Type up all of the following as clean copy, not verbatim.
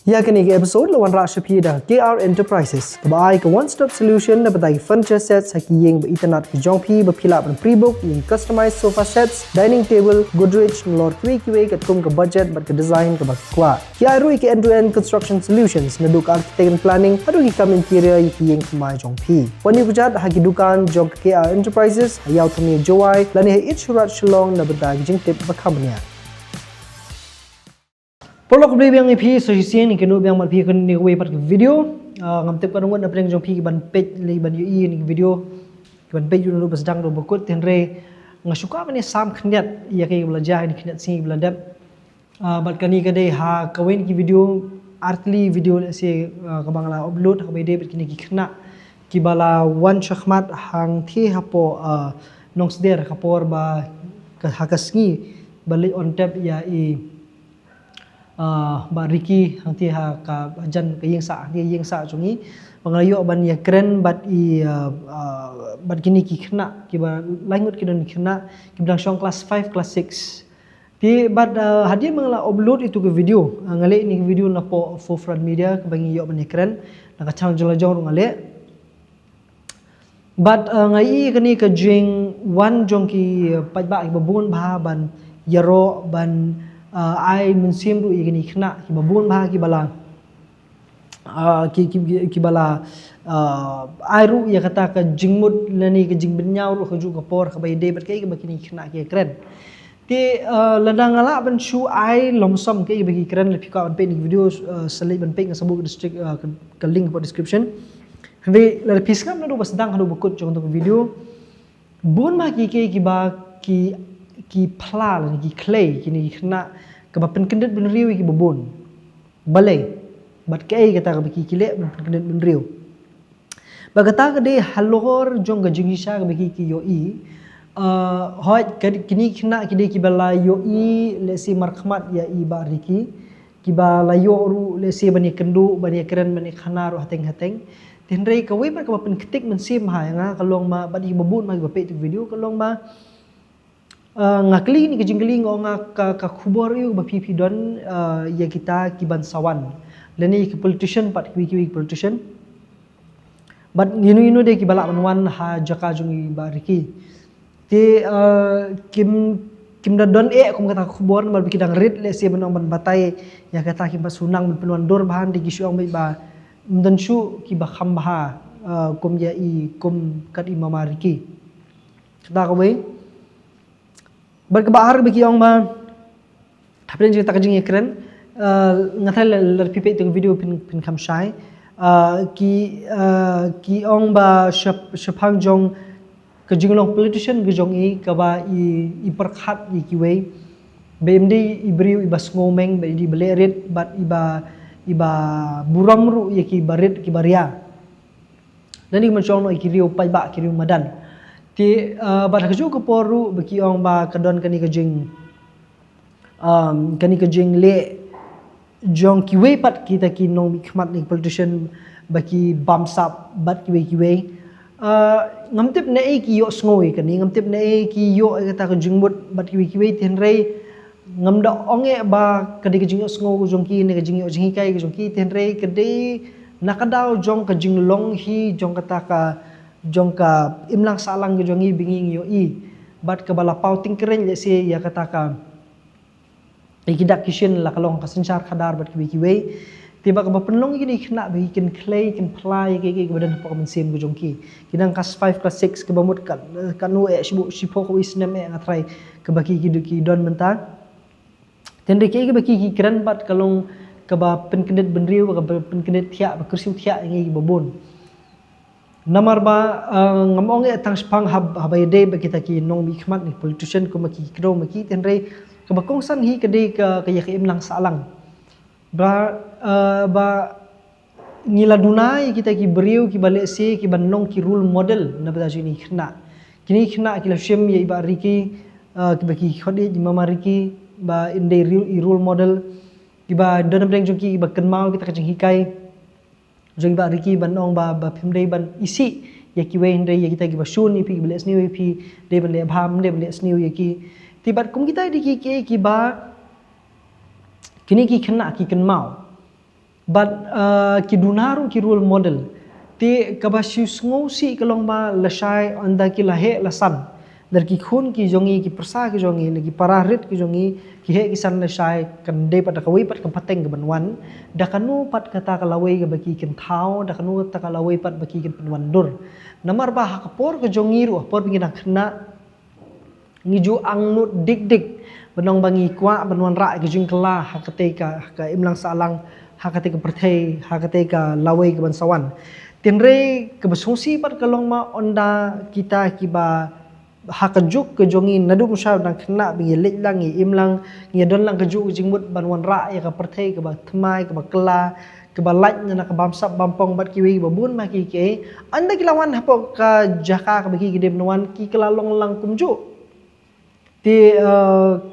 Ya kini ke episode lawan rak Shapida KR Enterprises. Kebai ke one-stop solution dapat bagi furniture sets haki yang berinternet ke jongpi berpilak dan pre-book yang customized sofa sets, dining table, Godrej, lor kiwe ke kum ke budget ber ke design ke bagi kuat. KR ke end-to-end construction solutions neduk architect and planning adu ki kam interior yang kemai jongpi. Wani pujat haki dukan jong ke KR Enterprises hayau tumia jawai lani hai surat shillong na bagi jing tip bakamnya. Polok beli yang ipi sosial ni kenu yang malpi kenu ni way part video ngam tep kan ngon apreng jong pi ban page le ban ui ni video ban page lu sedang do bokut tenre ngasuka mane sam khniat ya kai belajar ni khniat sing beladap bat kani kade ha kawin ki video artli video se kabang la upload ka bede bet kini ki khna ki bala wan shakhmat hang thi hapo nongsder kapor ba hakasngi bali on tap ya i ba Ricky hang ti ha ka jan ka yeng sa chungi panglayo ban ya kren bat i bat kini ki khna ki ba langut ki don khna ki blang shong class 5 class 6 ti bat hadia mangla upload itu ke video ngale ni video na po forefront media ka bangi yo ban kren na ka chang jala jong ngale bat ngai kani ka jing wan jong ki pajba ki babun bha ban yaro ban ai mensim ru igni khna ki babun bha ki bala ki bala ai ru ya kata ka jingmut lani ka jingbenyau ru khaju ka por ka bai de bat kai ka bakini khna ki kren ti ladang ala ban shu ai lomsom ke bagi kren le pika ban pe ni video selai ban pe ngasabu district ka link po description hande la piskam na do basdang hadu bukut jong untuk video bun ma ki ke ki ba ki pla la ki clay kini khna ka bapen kendet ben riu ki babon balai bat kai kata ka baki kile ben kendet ben riu ba kata ka de halor jong ga jingisha ka baki ki yo i hoi kini khna ki de ki bala yo i le si markhmat ya i ba riki ki ba la yo ru le si bani kendu bani keren bani khana ru hateng tenrei ka we ba ka bapen ketik men sim ha nga kalong ma badi babon ma ba pe video kalong ma ngakli ni kejingkeli ngong ka khubor yu ba pipi don ya kita kiban sawan leni ki politician pat ki politician but inu de ki bala manwan ha jaka jungi bariki ti kim da don kum kata khubor mal bikidang rit le se benong ban batai ya kata ki basunang penuan dor bahan di gisu ang ba dan shu ki ba khamba kum ya i kum kat imam riki kata ko we berkebahar bagi orang ma tapi cerita kajing keren ngathal lar pipe tu video pin kam shai ki ong ba shapang jong kajing long politician gejong i ka ba i perkhat i kiwe bmd ibriu ibas ngomeng ba di belerit bat iba buram ru ye ki barit ki baria dani macong no ikiriu pai ba kiriu madan ti bat kaju ko poru baki ong ba kadon kani kajing le jong kiwe pat kita ki nong khmat ni politician baki bamsap bat kiwe ngamtip na e ki yo sngoy kani ngamtip na e ki yo kata kajing mut bat kiwe tenrei ngamda onge ba kadi kajing yo sngo jong ki ne kajing yo jing kai jong ki tenrei kadi nakadaw jong kajing long hi jong kata ka jongka imlang salang ke jongi binging yo i bat ke bala pauting keren le se ya kata ka ikidak kishin la kalong ka senchar khadar bat ki we tiba ka penlong gini khna bagi kin clay kin play ke badan pok mensim ke jongki kidang kas 5 class 6 ke bamut kanu shipo ko isnem ngatrai ke bagi ki don menta tende ke bagi ki keren bat kalong ke ba penkendet benriu ka penkendet thia ba kursiu thia ngi babon namar ba ngamong tang spang habai de ba kita ki nong bi khmat ni politician ko maki kro maki tenre ka ba kongsan hi kade ka ya ka imlang salang ba ngila dunai kita ki beriu ki bale se ki banong ki role model na ba jini khna kini khna ki la shem ye ba riki ki ba ki khodi mama riki ba inde role model ki ba don breng joki ba kenmau kita ka jing hikai jeng ba riki ban ong ba phimdei ban isi ya ki we hindai ya kita ki ba shun ipi bele sniu ipi de ban le bham de bele sniu ya ki tibat kum kita di ki ba kini ki khna ki kan mau but ki dunaru ki role model ti kabasyu sngo si kalong ma lasai anda ki lahe lasan dar ki khun ki jongi ki persa ki jongi lagi pararit ki jongi ki he ki san lasai kan de pat kawi pat kan pateng ke banwan da kanu pat kata kalawai ke baki kin thau da kanu ta kalawai pat baki kin penwan dur namar ba hakapor ke jongi ru por pingin khna ngiju angnut dik dik benong bangi kwa banwan ra ke jing kala hakate ka imlang salang hakate ka perthei hakate ka lawai ke bansawan tinre ke besungsi pat kalong ma onda kita kiba hakajuk ke jongi nadu musyaw nang khna bingi lej lang ngi imlang ngi don lang kejuk jingmut banwan ra ya ka perthei ke ba thmai ke ba kala ke ba laj na ka bamsap bampong bat kiwi babun ma ki ke anda kilawan hapo ka jaka ka bagi gede menwan ki kelalong lang kumju ti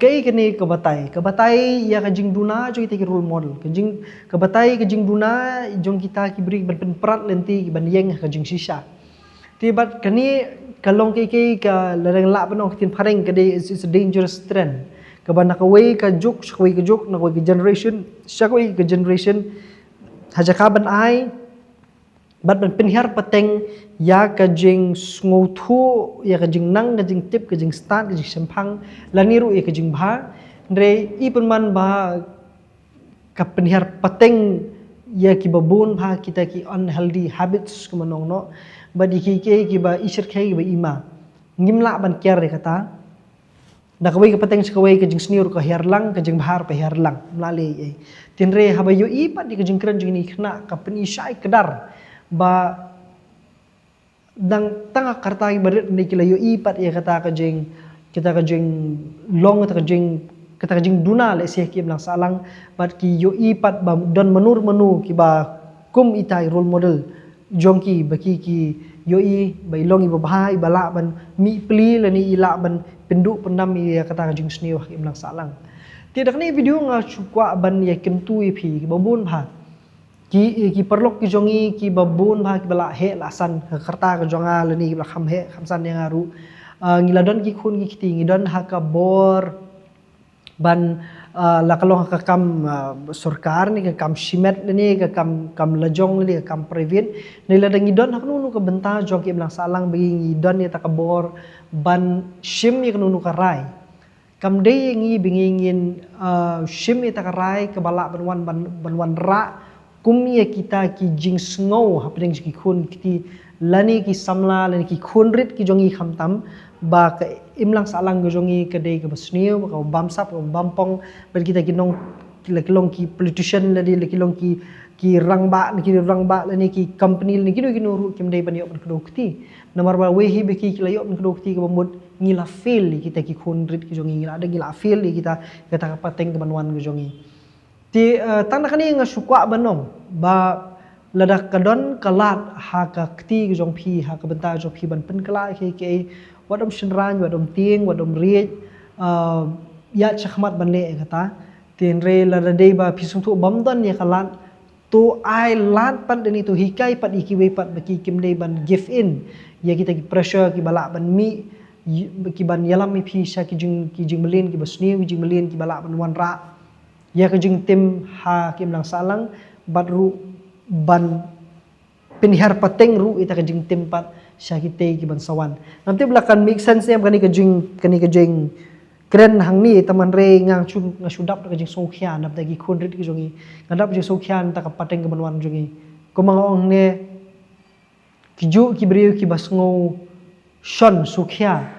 kay kini kabatai ya kajing duna jo kita ki role model kajing kabatai kajing duna jong kita ki beri ban prat lenti ban yeng kajing sisa ti bat kani kalong kay ka larang la banong tin pareng kade is a dangerous trend kaban nakaway ka juk shakaway ka juk nakaway ka generation shakaway ka generation hajakaban ai bat ban penhiar pateng ya kajing ngothu ya kajing nang kajing tip kajing start kajing sempang laniru ya kajing bha re ipun man ba ka penhiar pateng ya ki babun bha kita ki unhealthy habits kumanong no ba dikike ki ba isir khai ba ima ngimla ban kyar re kata nakawai ka pateng sakawai kajing sniur ka herlang kajing bahar pa herlang mlali tinre habayo ipat di kajing kran jing ni khna ka peni syai kedar ba dang tanga karta barit ni kilayo ipat ya kata kajing kita kajing long kata kajing duna le sia ki lang salang bat ki yo ipat ba don menur menu ki ba kum itai role model jongki baki ki yo i bai long i bahai bala ban mi pli le ni ila ban penduk pendam ya kata kajing sniu ki lang salang tidak ni video nga chukwa ban ya kentu i phi babun bha ki perlok ki jongi ki babun bha ki bala he lasan karta ka jonga leni la kham he khamsan yang aru ngiladon ki khun ki kiti ngidon ha ka bor ban la kalong ka kam sarkar ni ka kam simet ni ka kam lajong ni ka kam private ni la ngidon ha kunu ka benta jong ki lang salang bagi ngidon ni ta ka bor ban sim ni kunu ka rai kam de ngi bingingin sim ni ta ka rai ka bala banwan ra kumia kita ki jing sngo hapeng ki khun kiti lani ki samla lani ki khunrit ki jongi khamtam ba ka imlang salang go jongi ka dei ka basniu ka bamsap ka bampong ber kita ki nong kilong ki politician ladi kilong ki rangba lani ki company lani ki nuru kim dei banyo ban kti namar ba we hi be ki layo ban kti ka bamud ngila feel kita ki khunrit ki jongi ngila ada ngila feel kita kata pateng ka banwan go jongi ti tanda kani nga sukwa banom ba ladak kadon kalat ha ka kti jong phi ha ka benta jong phi ban pen kala ke wadom shinran wadom ting wadom ri ya chakmat ban le kata tin re la dei ba phi sung thu bam don ya kalat to ai lat pat deni to hikai pat ikiwe pat baki kim dei ban give in ya kita ki pressure ki bala ban mi ki ban yalam mi phi sha ki jing melin ki basni ki jing melin ki bala ban wan ra ya kajing tim ha kim lang salang badru ban penihar pateng ru ita kajing tim pat syakite ki ban sawan nanti belakang make sense em kani kajing kren hang ni taman re ngang chu ngasudap kajing sokhian nap dagi khonrit ki jongi ngadap je sokhian ta ka pateng ki banwan jongi komangong ne kiju ki briu ki basngo shon sokhia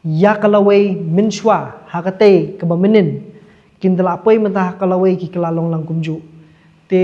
ya kalawai minshwa hakate ka baminin kindala apoi mentah kalawai ki kelalong lang kumju te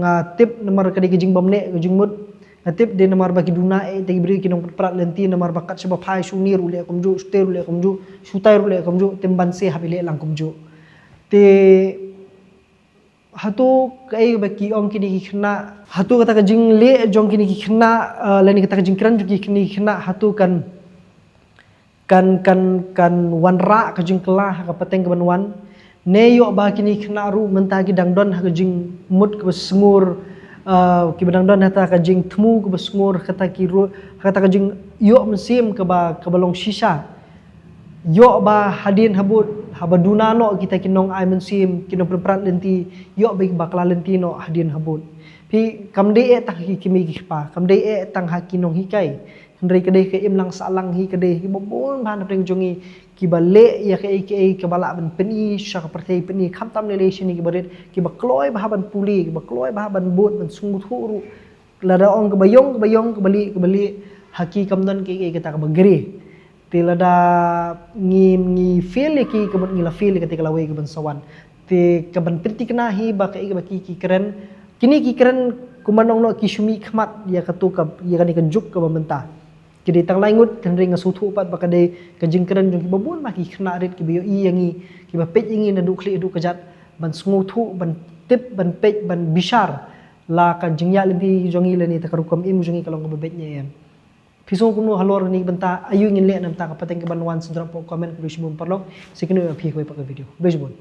nga tip nomor kadi kijing bamne kijing mut nga tip de nomor bagi duna te bri ki nong prat lenti nomor bakat seba phai sunir ule kumju ster ule kumju sutai ule kumju temban se habile lang kumju te hatu kai baki ong kini ki khna hatu kata kijing le jong kini ki khna lani kata kijing kran ki kini khna hatu kan wanra kijing kelah ka pateng ke banwan neyo ba kini khna ru mentagi dangdon ha jing mut ke sengur ki dangdon hata ka jing thmu ke sengur kata ki ru kata ka jing yo mesim ke ba balong sisa yo ba hadin habut habaduna no kita kinong ay sim kinong perperat lenti yo ba bakla lenti no hadin habut pi kamde tang kimi pa kamde tang hakinong hikai hendrai kade ke im lang salang hi kade ki bobon ban preng jongi ki bale ya ke bala ban peni syak partai peni kham tam relation ni ki baret ki ba kloi ba ban puli ki ba kloi ba ban bot ban sungu thuru lada ong ke bayong ke bali haki kamdan ke kita ka bagri tilada ngi feel ki ke ngi la feel ketika lawe ke ban sawan te ke ban penti kena hi ba ke ki keren kini ki keren kumanong no ki shumi khmat ya katu ka ya kan ikan juk ke bamenta kidi tang laingut kan ring suthu pat ba kade ka jingkeren jong ki babun ma ki khna rit ki biyo i yangi ki ba pej ingi na dukli du kajat ban sungu thu ban tip ban pej ban bishar la ka jingya lebi jongi le ni takarukam im jongi kalong ka babet nya yan pisong kuno halor ni benta ayu ngin le nam ta ka pateng ke ban wan sendra po comment ku shibum parlok sikino api ko pa ka video bejbon